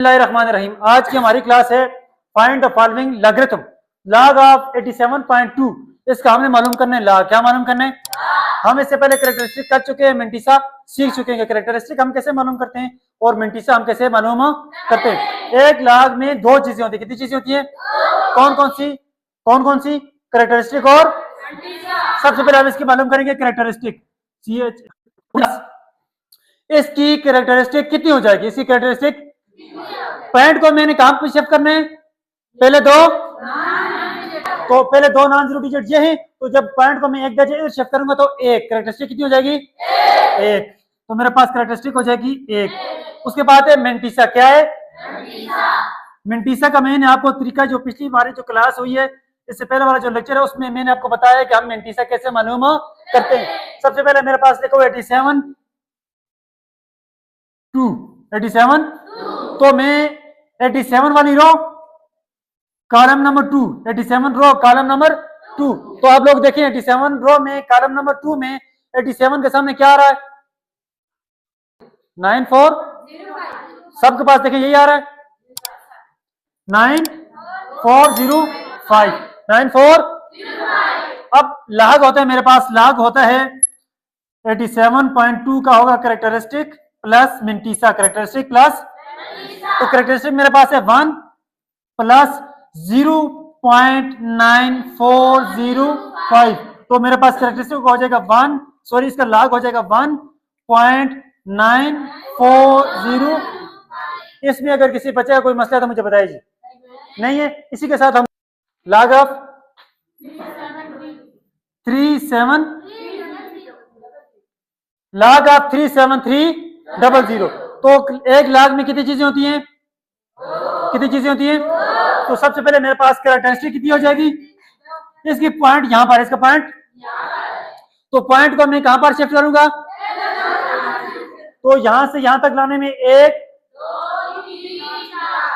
बिस्मिल्लाहिर्रहमानिर्रहीम। आज की हमारी क्लास है find the following logarithm. Log of 87.2 इसका हमने मालूम करना है। लॉग क्या मालूम करना है? हम इससे पहले कैरेक्टरिस्टिक कर चुके हैं, मिंटीसा सीख चुके हैं। कैरेक्टरिस्टिक हम कैसे मालूम करते हैं और मिंटीसा हम कैसे मालूम करते हैं। एक लॉग में दो चीजें होती है। कितनी चीजें होती है? कौन कौन सी? कैरेक्टरिस्टिक और सबसे पहले हम इसकी मालूम करेंगे कैरेक्टरिस्टिक। इसकी कैरेक्टरिस्टिक कितनी हो जाएगी? इसकी कैरेक्टरिस्टिक पॉइंट को मैंने कहां पे शिफ्ट करने हैं? पहले दो नॉन जीरो डिजिट ये है, तो जब पॉइंट को मैं एक दर्जे शिफ्ट करूंगा तो एक कैरेक्टरिस्टिक कितनी हो जाएगी? एक। तो मेरे पास कैरेक्टरिस्टिक हो जाएगी एक। उसके बाद है मिंटीसा। क्या है? मिंटीसा का मैंने आपको तरीका, जो पिछली बार जो क्लास हुई है, इससे पहले वाला जो लेक्चर है, उसमें मैंने आपको बताया कि हम मिंटीसा कैसे मालूम करते हैं। सबसे पहले मेरे पास देखो 87 तो मैं 87 वाली row column number 2, 87 row column number 2। तो आप लोग देखें 87 रो में कॉलम नंबर 2 में 87 के सामने क्या आ रहा है? 94। सबके पास देखें यही आ रहा है 9405। 9405। अब लॉग होता है मेरे पास, लॉग होता है 87.2 का होगा कैरेक्टरिस्टिक प्लस मिंटीसा। कैरेक्टरिस्टिक प्लस, तो कैरेक्टरिस्टिक मेरे पास है 1 प्लस 0.9405। तो मेरे पास कैरेक्टरिस्टिक हो जाएगा 1, सॉरी इसका लॉग हो जाएगा 1.940। इसमें अगर किसी बच्चे का कोई मसला है तो मुझे बताइए जी। नहीं है? इसी के साथ हम लॉग ऑफ 37300। तो एक लॉग में कितनी चीजें होती हैं? तो सबसे पहले मेरे पास कैरेक्टरिस्टिक कितनी हो जाएगी? इसकी पॉइंट यहां पर, इसका पॉइंट, तो पॉइंट को मैं कहां पर शिफ्ट करूंगा? तो यहां से यहां तक लाने में एक,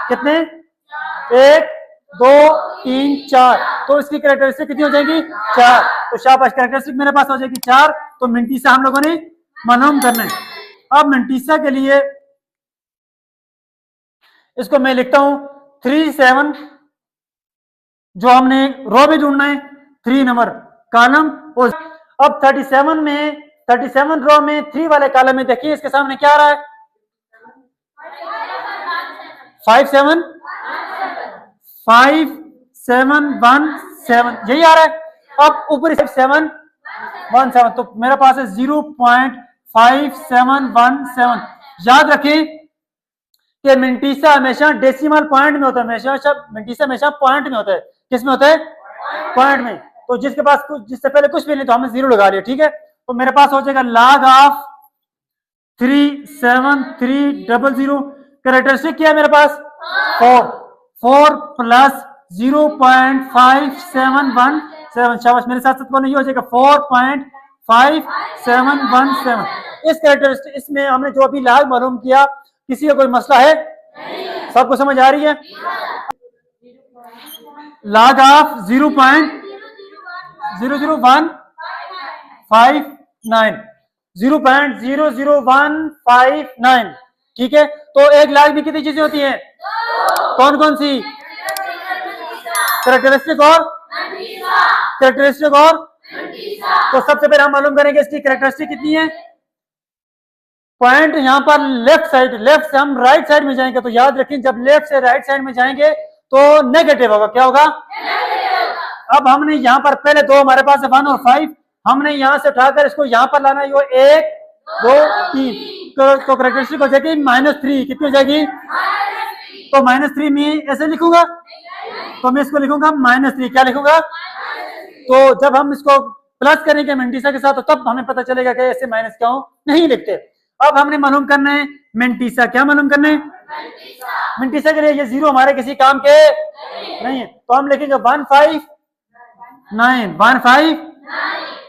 कितने? 1 2 3 4। तो इसकी कैरेक्टरिस्टिक कितनी हो जाएगी? 4। तो शाबाश, कैरेक्टरिस्टिक मेरे पास हो जाएगी 4। तो मिंटीसा हम लोगों ने मालूम करना है। अब मिंटीसा के लिए इसको मैं लिखता हूं 37, जो हमने रो भी ढूंढना है 3 नंबर कॉलम। अब 37 रो में 3 वाले कॉलम में देखिए इसके सामने क्या आ रहा है? 5717, यही आ रहा है। अब ऊपर 717, तो मेरे पास है 0.5717। याद रखें कि मिंटीसा हमेशा डेसिमल पॉइंट में होता है। मिंटीसा हमेशा पॉइंट में होता है। किस में होता है? पॉइंट में। तो जिसके पास जिससे पहले कुछ भी नहीं तो हमने 0 लगा लिया, ठीक है। तो मेरे पास हो जाएगा लॉग ऑफ 37300। कैरेक्टरिस्टिक क्या है मेरे पास? 4 प्लस 0.5717। शाबाश, मेरे साथ बोलो, ये हो जाएगा 4.5717। इस कैरेक्टरिस्टिक, इसमें हमने जो अभी लॉग मालूम किया, किसी का कोई मसला है? सबको समझ आ रही है? लॉग ऑफ 0.00159, 0.00159, ठीक है। तो एक लॉग में कितनी चीजें होती हैं? कौन सी? कैरेक्टरिस्टिक और तो सबसे पहले हम मालूम करेंगे इसकी कैरेक्टरिस्टिक कितनी है। पॉइंट यहां पर लेफ्ट से हम राइट साइड में जाएंगे, तो याद रखें जब लेफ्ट से राइट साइड में जाएंगे तो नेगेटिव होगा। क्या होगा? अब हमने यहां पर पहले दो, हमारे पास है 1 और 5, हमने यहां से उठाकर इसको यहां पर लाना है। 1 2 3, तो कैरेक्टरिस्टिक हो जाएगी -3। कितनी हो जाएगी? तो -3 में ऐसे लिखूंगा, तो मैं इसको लिखूंगा -3। क्या लिखूंगा? तो जब हम इसको प्लस करेंगे मिंटीसा के साथ, तो तब हमें पता चलेगा कि ऐसे माइनस क्यों नहीं लिखते। अब हमने मालूम करना है मिंटीसा। क्या मालूम करना है? मिंटीसा के लिए ये 0 हमारे किसी काम के नहीं है, तो हम लिखेंगे 159।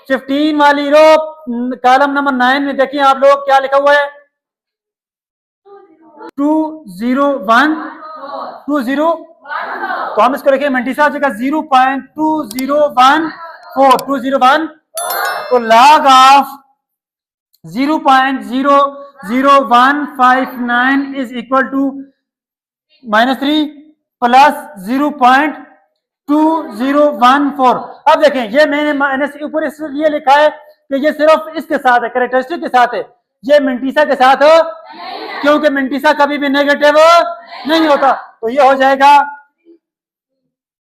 15 वाली रो कॉलम नंबर 9 में देखिए आप लोग क्या लिखा हुआ है? 201। तो हम इसको लिखेंगे मिंटीसा हो जाएगा 0.2014। तो log of 0.00159 is equal to -3 plus 0.2014। अब देखें ये मैंने माइनस के ऊपर इसलिए लिखा है कि ये सिर्फ इसके साथ है, कैरेक्टरिस्टिक के साथ है, ये मिंटीसा के साथ क्योंकि मिंटीसा कभी भी नेगेटिव नहीं होता। तो ये हो जाएगा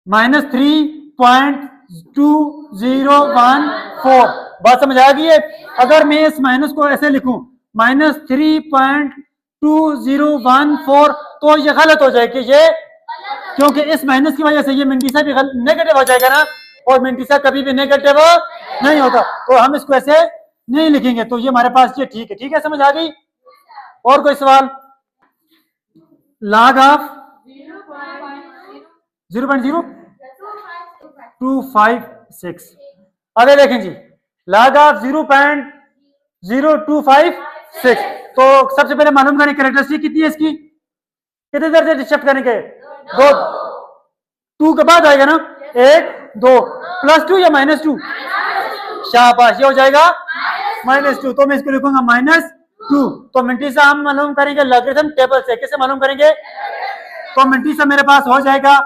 -3.2014। बात समझ आ गई है? अगर मैं इस माइनस को ऐसे लिखूं -3.2014 तो ये गलत हो जाएगी, ये क्योंकि इस माइनस की वजह से ये मिंटीसा भी नेगेटिव हो जाएगा ना, और मिंटीसा कभी भी नेगेटिव नहीं होता, तो हम इसको ऐसे नहीं लिखेंगे। तो ये हमारे पास ये ठीक है। ठीक है, समझ आ गई? और कोई सवाल? log of 0.0256। अगर देखें जी log ऑफ 0.0256, तो सबसे पहले मालूम करें कैरेक्टरिस्टिक कितनी है इसकी, कितने दर्जे शिफ्ट करेंगे? 2। 2 के बाद आएगा ना 1 2 +2 या -2? शाबाश, ये हो जाएगा -2। तो मैं इसको लिखूंगा -2। तो मिंटीसा हम मालूम करेंगे लॉगरिथम टेबल से। कैसे मालूम करेंगे? तो मिंटीसा मेरे पास हो जाएगा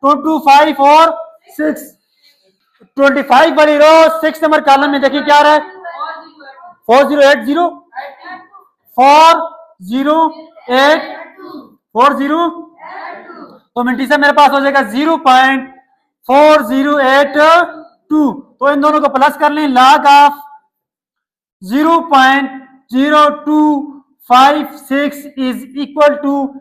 225 और 6। 25 वाली रो 6 नंबर कॉलम में देखिए क्या आ रहा है, 4080 4080। तो मिंटीसा मेरे पास हो जाएगा 0.4082। तो इन दोनों को प्लस कर लें, log of 0.0256 is equal to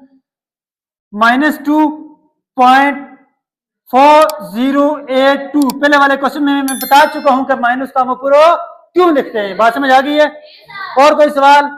-2.4082। पहले वाले क्वेश्चन में मैं बता चुका हूं कि माइनस का हम पूरा क्यों लिखते हैं। बात समझ आ गई है? और कोई सवाल?